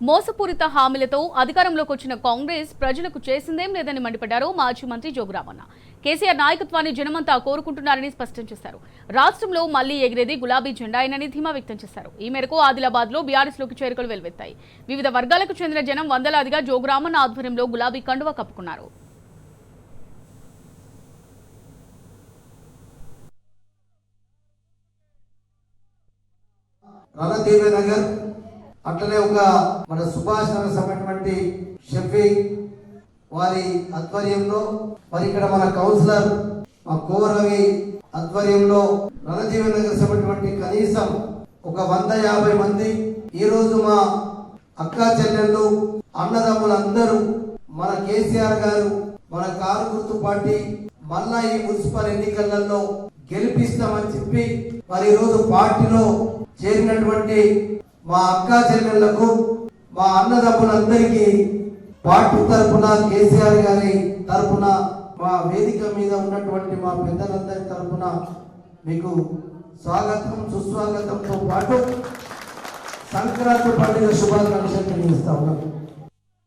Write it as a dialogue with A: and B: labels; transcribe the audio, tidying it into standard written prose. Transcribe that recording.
A: మోసపూరిత హామీలతో అధికారంలోకి వచ్చిన కాంగ్రెస్ ప్రజలకు చేసిందేం లేదని మండిపడ్డారు మాజీ మంత్రి జోగురామన్న. కేసీఆర్ నాయకత్వాన్ని జనమంతా కోరుకుంటున్నారని స్పష్టం చేశారు. రాష్ట్రంలో మళ్లీ ఎగిరేది గులాబీ జెండాయేనని ధీమా వ్యక్తం చేశారు. ఈ మేరకు ఆదిలాబాద్ లో బీఆర్ఎస్ లోకి చేరికలు వెల్లువెత్తాయి. వివిధ వర్గాలకు చెందిన జనం వందలాదిగా జోగురామన్న ఆధ్వర్యంలో గులాబీ కండువా కప్పుకున్నారు.
B: అట్లనే ఒక మన సుభాష్ నగర్ సమైనటువంటి షఫీక్ వారి ఆధ్వర్యంలో మరి ఇక్కడ మన కౌన్సిలర్ మా కోరవి ఆధ్వర్యంలో రణజీవన్ నగర్ సమైనటువంటి కనీసం ఒక 150 మంది ఈ రోజు మా అక్కా చెల్లెళ్ళు అన్నదమ్ములందరూ మన కేసీఆర్ గారు మన కారు గుర్తు పార్టీ మళ్ళా ఈ మున్సిపల్ ఎన్నికలలో గెలిపిస్తామని చెప్పి మరి ఈ రోజు పార్టీలో చేరినటువంటి మా అక్కా చెల్లెళ్లకు మా అన్నదమ్ములందరికీ పార్టీ తరఫున కేసీఆర్ గారి తరఫున మా వేదిక మీద ఉన్నటువంటి మా పెద్దలందరి తరఫున మీకు స్వాగతం సుస్వాగతంతో పాటు సంక్రాంతి పండుగ శుభాకాంక్షలు తెలియజేస్తా ఉన్నాను.